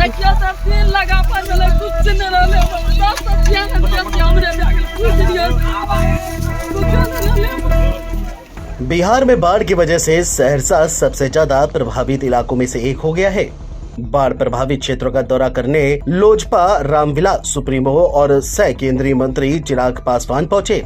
देखिए सब तीन लगा पर वाला कुछ नहीं रहले सब ध्यान हमरे में आगे कुछ नहीं। बिहार में बाढ़ की वजह से सहरसा सबसे ज्यादा प्रभावित इलाकों में से एक हो गया है। बाढ़ प्रभावित क्षेत्रों का दौरा करने लोजपा रामविलास सुप्रीमो और सह केंद्रीय मंत्री चिराग पासवान पहुंचे।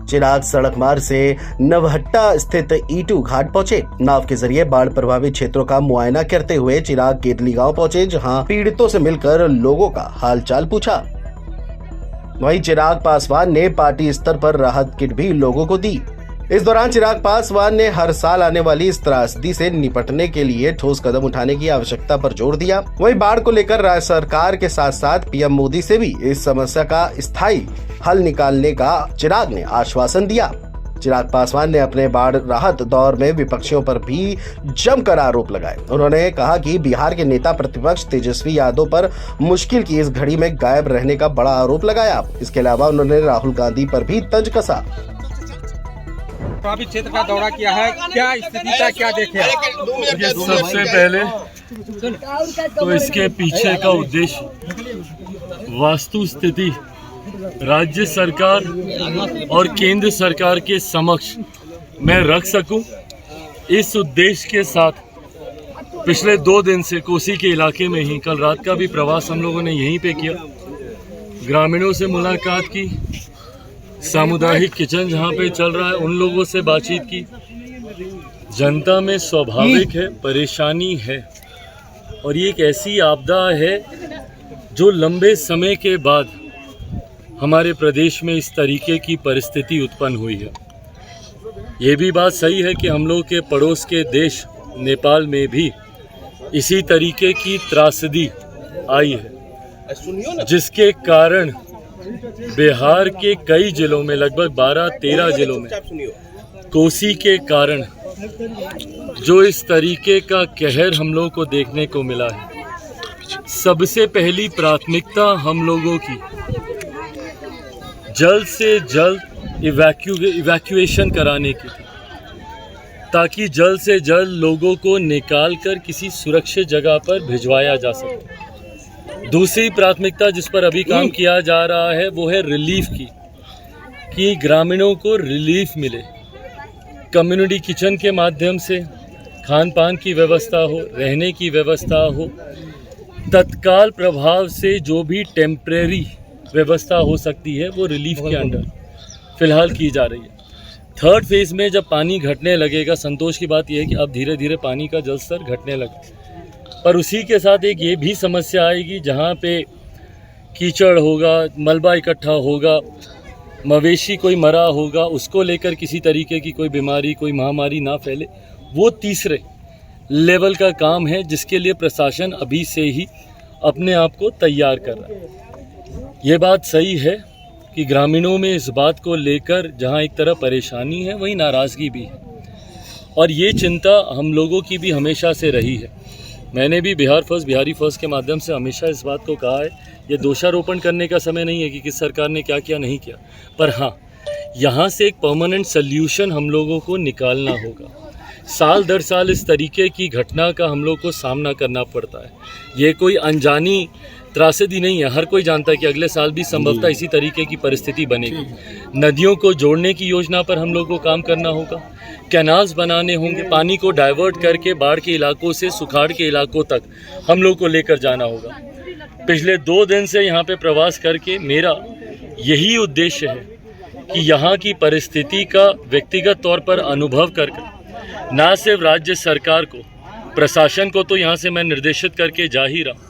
चिराग सड़क मार्ग से नवहट्टा स्थित ईटू घाट पहुंचे। नाव के जरिए बाढ़ प्रभावित क्षेत्रों का मुआयना करते हुए चिराग केतली गांव पहुंचे, जहां पीड़ितों से मिलकर लोगों का हालचाल पूछा। वहीं चिराग पासवान ने पार्टी स्तर पर राहत किट भी लोगों को दी। इस दौरान चिराग पासवान ने हर साल आने वाली इस त्रासदी से निपटने के लिए ठोस कदम उठाने की आवश्यकता पर जोर दिया। वहीं बाढ़ को लेकर राज्य सरकार के साथ साथ पीएम मोदी से भी इस समस्या का स्थायी हल निकालने का चिराग ने आश्वासन दिया। चिराग पासवान ने अपने बाढ़ राहत दौर में विपक्षियों पर भी जमकर आरोप लगाए। उन्होंने कहा कि बिहार के नेता प्रतिपक्ष तेजस्वी यादव पर मुश्किल की इस घड़ी में गायब रहने का बड़ा आरोप लगाया। इसके अलावा उन्होंने राहुल गांधी पर भी तंज कसा। प्रभावित क्षेत्र का दौरा किया है, क्या स्थिति का क्या देखे? सबसे पहले तो इसके पीछे का उद्देश्य वास्तु स्थिति राज्य सरकार और केंद्र सरकार के समक्ष मैं रख सकूं, इस उद्देश्य के साथ पिछले 2 दिन से कोसी के इलाके में ही कल रात का भी प्रवास हम लोगों ने यहीं पे किया। ग्रामीणों से मुलाकात की, सामुदायिक किचन जहाँ पे चल रहा है उन लोगों से बातचीत की। जनता में स्वाभाविक है परेशानी है, और ये एक ऐसी आपदा है जो लंबे समय के बाद हमारे प्रदेश में इस तरीके की परिस्थिति उत्पन्न हुई है। ये भी बात सही है कि हम लोग के पड़ोस के देश नेपाल में भी इसी तरीके की त्रासदी आई है, जिसके कारण बिहार के कई जिलों में लगभग 12-13 जिलों में कोसी के कारण जो इस तरीके का कहर हम लोगों को देखने को मिला है, सबसे पहली प्राथमिकता हम लोगों की जल्द से जल्द इवैक्यूएशन कराने की थी, ताकि जल्द से जल्द लोगों को निकालकर किसी सुरक्षित जगह पर भिजवाया जा सके। दूसरी प्राथमिकता जिस पर अभी काम किया जा रहा है वो है रिलीफ की, कि ग्रामीणों को रिलीफ मिले। कम्युनिटी किचन के माध्यम से खान पान की व्यवस्था हो, रहने की व्यवस्था हो, तत्काल प्रभाव से जो भी टेम्परेरी व्यवस्था हो सकती है वो रिलीफ के अंडर फिलहाल की जा रही है। 3rd फेज में जब पानी घटने लगेगा, संतोष की बात यह है कि अब धीरे धीरे पानी का जल स्तर घटने लगे, पर उसी के साथ एक ये भी समस्या आएगी जहाँ पे कीचड़ होगा, मलबा इकट्ठा होगा, मवेशी कोई मरा होगा, उसको लेकर किसी तरीके की कोई बीमारी, कोई महामारी ना फैले, वो तीसरे लेवल का काम है जिसके लिए प्रशासन अभी से ही अपने आप को तैयार कर रहा है। ये बात सही है कि ग्रामीणों में इस बात को लेकर जहाँ एक तरफ परेशानी है वहीं नाराज़गी भी है, और ये चिंता हम लोगों की भी हमेशा से रही है। मैंने भी बिहारी फर्स्ट के माध्यम से हमेशा इस बात को कहा है, ये दोषारोपण करने का समय नहीं है कि किस सरकार ने क्या किया नहीं किया, पर हाँ यहाँ से एक परमानेंट सल्यूशन हम लोगों को निकालना होगा। साल दर साल इस तरीके की घटना का हम लोग को सामना करना पड़ता है। ये कोई अनजानी त्रासदी नहीं है, हर कोई जानता है कि अगले साल भी संभवतः इसी तरीके की परिस्थिति बनेगी। नदियों को जोड़ने की योजना पर हम लोग को काम करना होगा, कैनाल्स बनाने होंगे, पानी को डाइवर्ट करके बाढ़ के इलाकों से सुखाड़ के इलाकों तक हम लोग को लेकर जाना होगा। पिछले 2 दिन से यहाँ पे प्रवास करके मेरा यही उद्देश्य है कि यहाँ की परिस्थिति का व्यक्तिगत तौर पर अनुभव करके ना सिर्फ राज्य सरकार को, प्रशासन को तो यहाँ से मैं निर्देशित करके जा ही रहा,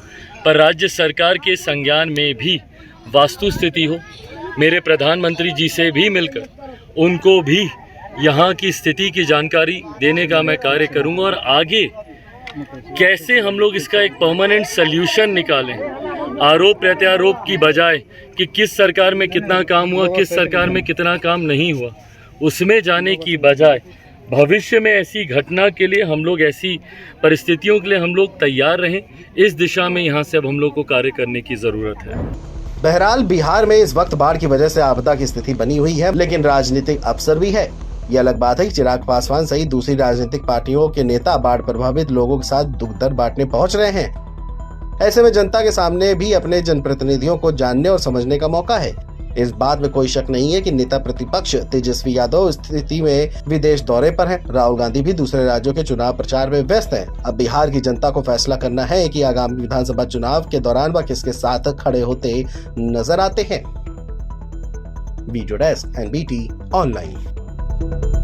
पर राज्य सरकार के संज्ञान में भी वास्तु स्थिति हो, मेरे प्रधानमंत्री जी से भी मिलकर उनको भी यहाँ की स्थिति की जानकारी देने का मैं कार्य करूँगा, और आगे कैसे हम लोग इसका एक परमानेंट सल्यूशन निकालें, आरोप प्रत्यारोप की बजाय कि किस सरकार में कितना काम हुआ, किस सरकार में कितना काम नहीं हुआ, उसमें जाने की बजाय भविष्य में ऐसी घटना के लिए हम लोग, ऐसी परिस्थितियों के लिए हम लोग तैयार रहें। इस दिशा में यहाँ से अब हम लोग को कार्य करने की ज़रूरत है। बहरहाल बिहार में इस वक्त बाढ़ की वजह से आपदा की स्थिति बनी हुई है, लेकिन राजनीतिक अवसर भी है। ये अलग बात है कि चिराग पासवान सहित दूसरी राजनीतिक पार्टियों के नेता बाढ़ प्रभावित लोगों के साथ दुख दर्द बांटने पहुंच रहे हैं। ऐसे में जनता के सामने भी अपने जनप्रतिनिधियों को जानने और समझने का मौका है। इस बात में कोई शक नहीं है कि नेता प्रतिपक्ष तेजस्वी यादव स्थिति में विदेश दौरे पर हैं। राहुल गांधी भी दूसरे राज्यों के चुनाव प्रचार में व्यस्त हैं। अब बिहार की जनता को फैसला करना है कि आगामी विधानसभा चुनाव के दौरान वह किसके साथ खड़े होते नजर आते हैं। Video desk NBT online.